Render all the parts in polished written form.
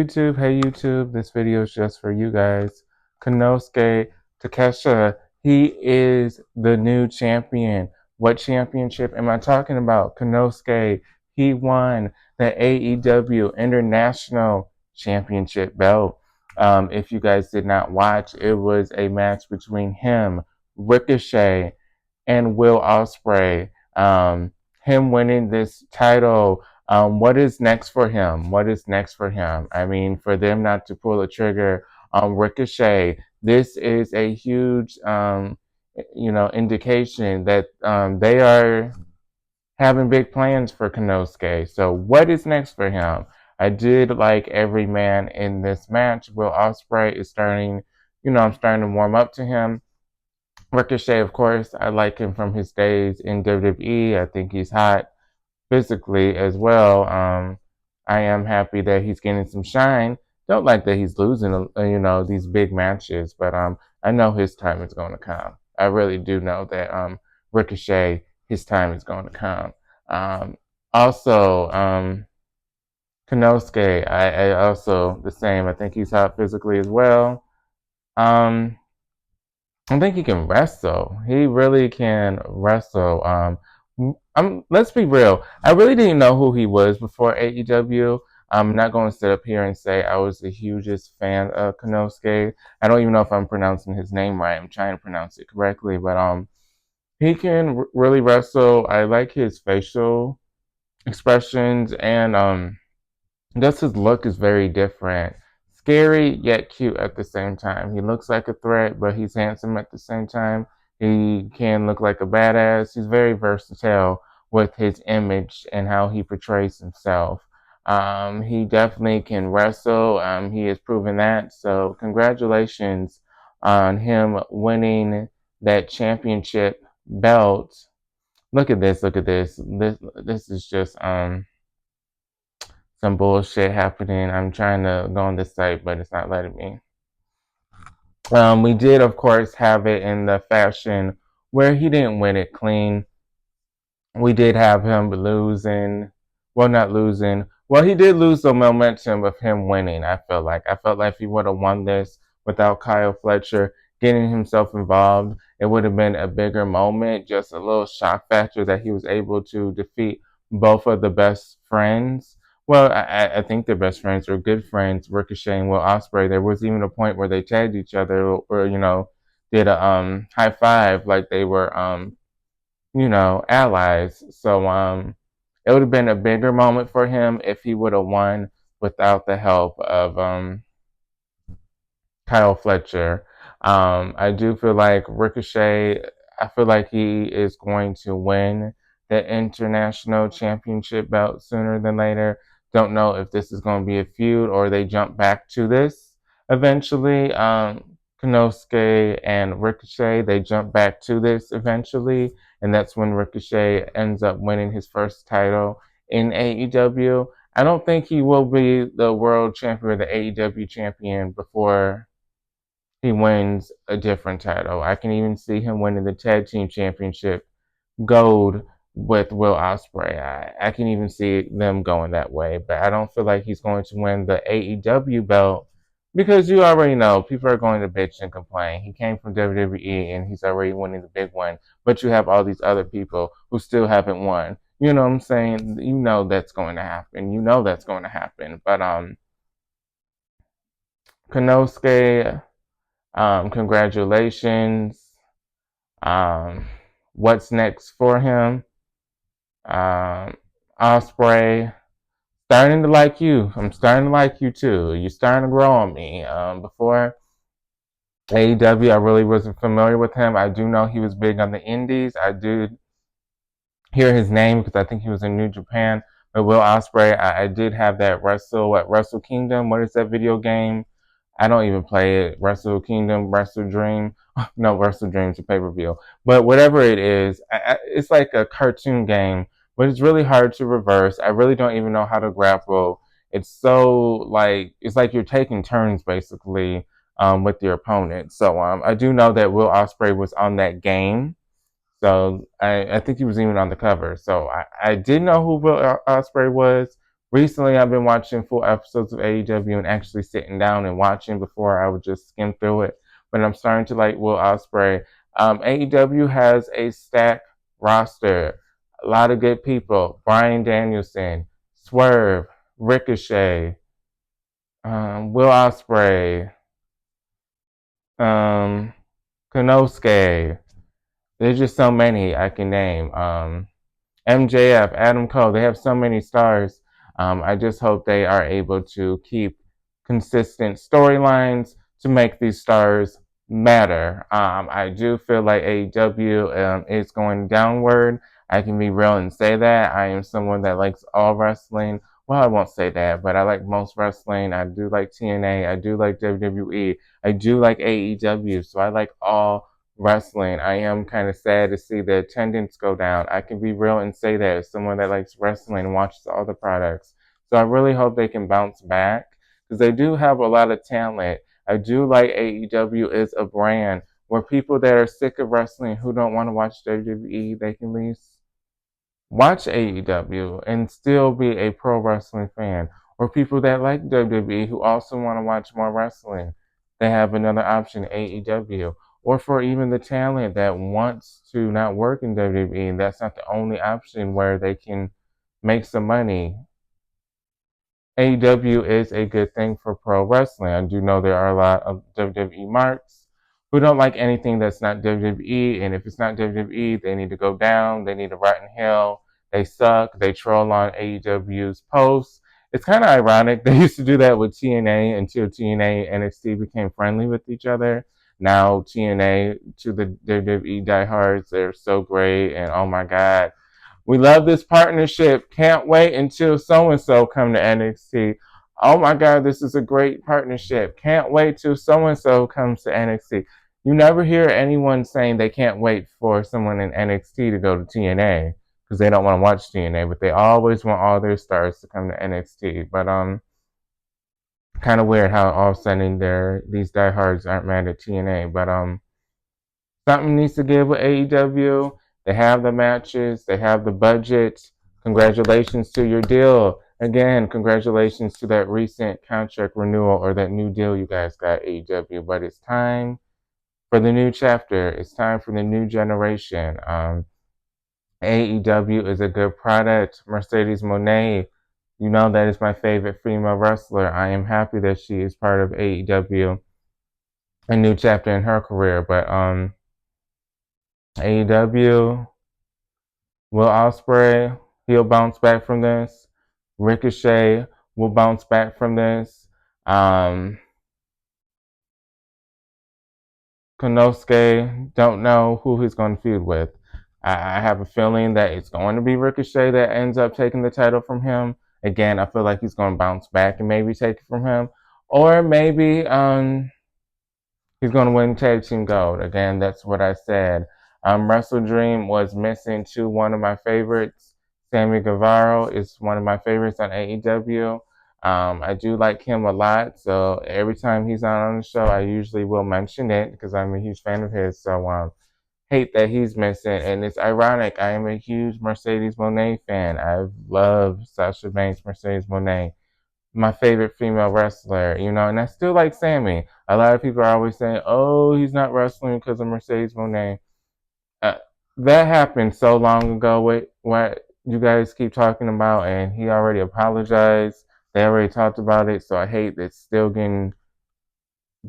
YouTube, hey YouTube, this video is just for you guys. Konosuke Takeshita, he is the new champion. What championship am I talking about? Konosuke, he won the AEW International Championship belt. If you guys did not watch, it was a match between him, Ricochet, and Will Ospreay. Him winning this title, what is next for him? What is next for him? I mean, for them not to pull the trigger on Ricochet, this is a huge, indication that they are having big plans for Konosuke. So, what is next for him? I did like every man in this match. Will Ospreay is starting, I'm starting to warm up to him. Ricochet, of course, I like him from his days in WWE. I think he's hot physically as well. I am happy that he's getting some shine. Don't like that he's losing, these big matches, but I know his time is going to come. I really do know that Ricochet, his time is going to come. Also, Konosuke, I also the same. I think he's hot physically as well. Um, I think he can wrestle. He really can wrestle. Let's be real. I really didn't know who he was before AEW. I'm not going to sit up here and say I was the hugest fan of Konosuke. I don't even know if I'm pronouncing his name right. I'm trying to pronounce it correctly, but he can really wrestle. I like his facial expressions, and just his look is very different. Scary yet cute at the same time. He looks like a threat, but he's handsome at the same time. He can look like a badass. He's very versatile with his image and how he portrays himself. He definitely can wrestle. He has proven that. So congratulations on him winning that championship belt. Look at this. Look at this. This is just some bullshit happening. I'm trying to go on this site, but it's not letting me. We did, of course, have it in the fashion where he didn't win it clean. We did have him losing. Well, not losing. Well, he did lose the momentum of him winning, I felt like. I felt like if he would have won this without Kyle Fletcher getting himself involved, it would have been a bigger moment, just a little shock factor that he was able to defeat both of the best friends. Well, I think their best friends are good friends, Ricochet and Will Ospreay. There was even a point where they tagged each other or, did a high five like they were allies. So it would have been a bigger moment for him if he would have won without the help of Kyle Fletcher. I do feel like Ricochet, I feel like he is going to win the international championship belt sooner than later. Don't know if this is going to be a feud or they jump back to this eventually. Konosuke and Ricochet, they jump back to this eventually, and that's when Ricochet ends up winning his first title in AEW. I don't think he will be the world champion or the AEW champion before he wins a different title. I can even see him winning the tag team championship gold with Will Ospreay. I can even see them going that way, but I don't feel like he's going to win the AEW belt because you already know people are going to bitch and complain. He came from WWE and he's already winning the big one, but you have all these other people who still haven't won. You know what I'm saying? You know that's going to happen. You know that's going to happen. But Konosuke, congratulations. Um, what's next for him? Um, Ospreay, starting to like you. I'm starting to like you too. You're starting to grow on me. Before AEW, I really wasn't familiar with him. I do know he was big on the Indies. I did hear his name because I think he was in New Japan. But Will Ospreay, I did have that Wrestle Kingdom. What is that video game? I don't even play it. Wrestle Kingdom, Wrestle Dream. No, Wrestle Dream's a pay-per-view. But whatever it is, it's like a cartoon game, but it's really hard to reverse. I really don't even know how to grapple. It's so it's like you're taking turns basically with your opponent. So I do know that Will Ospreay was on that game. So I think he was even on the cover. So I did know who Will Ospreay was, Recently, I've been watching full episodes of AEW and actually sitting down and watching. Before I would just skim through it, but I'm starting to like Will Ospreay. AEW has a stacked roster, a lot of good people: Bryan Danielson, Swerve, Ricochet, Will Ospreay, um, Konosuke. There's just so many I can name. MJF, Adam Cole, they have so many stars. I just hope they are able to keep consistent storylines to make these stars matter. I do feel like AEW is going downward. I can be real and say that. I am someone that likes all wrestling. Well, I won't say that, but I like most wrestling. I do like TNA. I do like WWE. I do like AEW. So I like all wrestling. I am kind of sad to see the attendance go down. I can be real and say that as someone that likes wrestling and watches all the products. So I really hope they can bounce back because they do have a lot of talent. I do like AEW as a brand where people that are sick of wrestling who don't want to watch WWE, they can at least watch AEW and still be a pro wrestling fan. Or people that like WWE who also want to watch more wrestling, they have another option, AEW. Or for even the talent that wants to not work in WWE, that's not the only option where they can make some money. AEW is a good thing for pro wrestling. I do know there are a lot of WWE marks who don't like anything that's not WWE, and if it's not WWE, they need to go down. They need to rot in hell. They suck. They troll on AEW's posts. It's kind of ironic. They used to do that with TNA until TNA and NXT became friendly with each other. Now TNA to the WWE diehards, they're so great, and oh my god, we love this partnership. Can't wait until so and so come to NXT. Oh my God, this is a great partnership. Can't wait till so and so comes to NXT. You never hear anyone saying they can't wait for someone in NXT to go to TNA because they don't want to watch TNA, but they always want all their stars to come to NXT. But kind of weird how all of a sudden these diehards aren't mad at TNA. But something needs to give with AEW. They have the matches, they have the budget. Congratulations to your deal. Again, congratulations to that recent contract renewal or that new deal you guys got, AEW. But it's time for the new chapter. It's time for the new generation. AEW is a good product. Mercedes Moné, you know that is my favorite female wrestler. I am happy that she is part of AEW, a new chapter in her career. But AEW, Will Ospreay, he'll bounce back from this. Ricochet will bounce back from this. Konosuke, don't know who he's going to feud with. I have a feeling that it's going to be Ricochet that ends up taking the title from him. Again, I feel like he's going to bounce back and maybe take it from him. Or maybe he's going to win tag team gold. Again, that's what I said. Wrestle Dream was missing to one of my favorites. Sammy Guevara is one of my favorites on AEW. I do like him a lot, so every time he's on the show, I usually will mention it because I'm a huge fan of his. So hate that he's missing, and it's ironic. I am a huge Mercedes Moné fan. I love Sasha Banks, Mercedes Moné, my favorite female wrestler, and I still like Sammy. A lot of people are always saying, oh, he's not wrestling because of Mercedes Moné. Uh, that happened so long ago with what you guys keep talking about, and he already apologized. They already talked about it, so I hate that it's still getting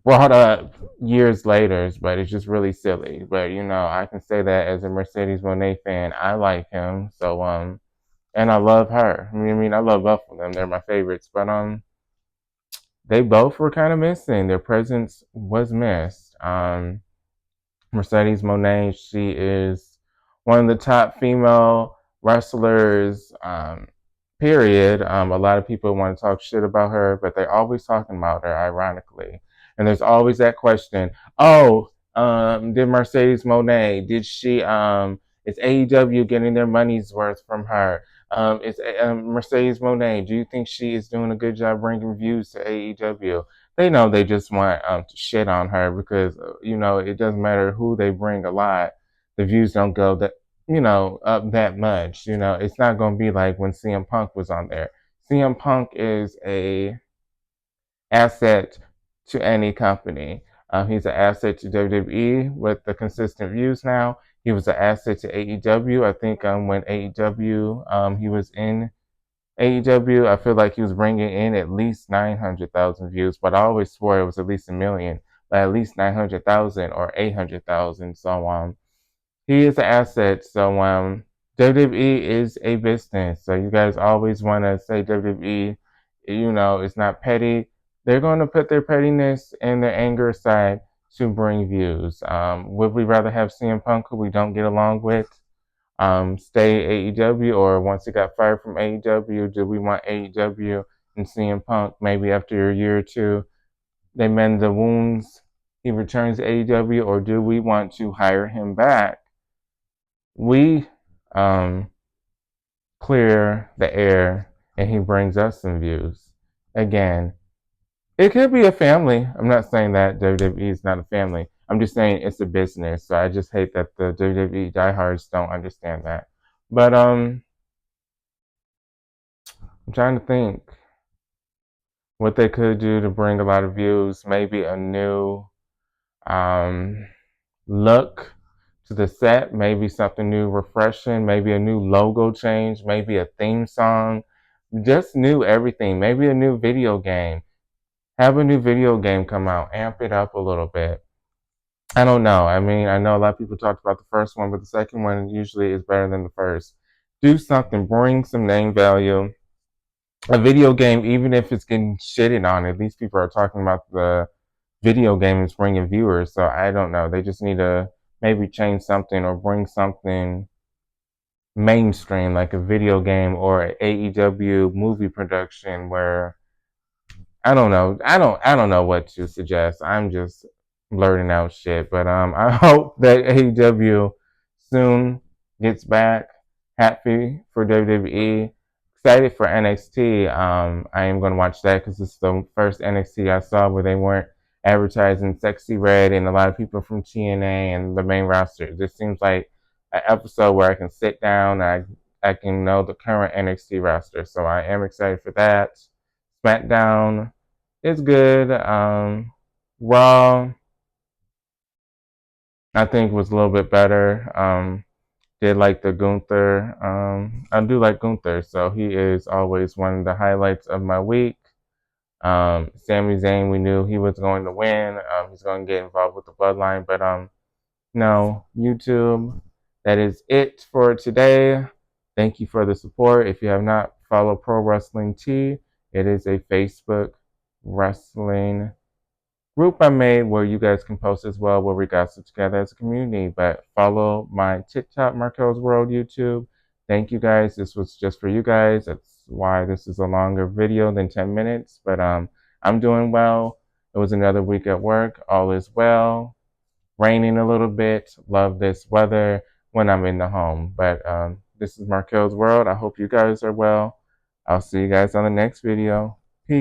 brought up years later, but it's just really silly. But I can say that as a Mercedes Moné fan, I like him. So and I love her. I love both of them. They're my favorites. But they both were kind of missing. Their presence was missed. Mercedes Moné, she is one of the top female wrestlers, period. A lot of people want to talk shit about her, but they're always talking about her, ironically. And there's always that question, oh, did Mercedes Moné, is AEW getting their money's worth from her? Is Mercedes Moné, do you think she is doing a good job bringing views to AEW? They know they just want to shit on her because it doesn't matter who they bring a lot, the views don't go that up that much. It's not going to be like when CM Punk was on there. CM Punk is a asset to any company. He's an asset to WWE with the consistent views now. He was an asset to AEW. I think when AEW, he was in AEW, I feel like he was bringing in at least 900,000 views, but I always swore it was at least a million, but at least 900,000 or 800,000. So he is an asset. So WWE is a business. So you guys always want to say WWE, it's not petty. They're going to put their pettiness and their anger aside to bring views. Would we rather have CM Punk, who we don't get along with, stay AEW, or once he got fired from AEW, do we want AEW and CM Punk maybe after a year or two, they mend the wounds, he returns to AEW, or do we want to hire him back? We clear the air and he brings us some views. Again, it could be a family. I'm not saying that WWE is not a family. I'm just saying it's a business. So I just hate that the WWE diehards don't understand that. But I'm trying to think what they could do to bring a lot of views. Maybe a new look to the set, maybe something new, refreshing, maybe a new logo change, maybe a theme song, just new everything. Maybe a new video game. Have a new video game come out, amp it up a little bit. I don't know. I mean, I know a lot of people talked about the first one, but the second one usually is better than the first. Do something, bring some name value. A video game, even if it's getting shitted on, at least people are talking about the video game is bringing viewers. So I don't know. They just need to maybe change something or bring something mainstream, like a video game or an AEW movie production where I don't know. I don't know what to suggest. I'm just blurting out shit. But I hope that AEW soon gets back. Happy for WWE. Excited for NXT. I am gonna watch that because it's the first NXT I saw where they weren't advertising Sexy Red and a lot of people from TNA and the main roster. This seems like an episode where I can sit down and I can know the current NXT roster. So I am excited for that. SmackDown is good. Raw, I think, was a little bit better. Did like the Gunther. I do like Gunther, so he is always one of the highlights of my week. Sami Zayn, we knew he was going to win. He's going to get involved with the bloodline, but no, YouTube. That is it for today. Thank you for the support. If you have not followed Pro Wrestling T, it is a Facebook wrestling group I made where you guys can post as well, where we gossip together as a community. But follow my TikTok, Marquelworld, YouTube. Thank you guys. This was just for you guys. That's why this is a longer video than 10 minutes. But I'm doing well. It was another week at work. All is well. Raining a little bit. Love this weather when I'm in the home. But this is Marquel's World. I hope you guys are well. I'll see you guys on the next video.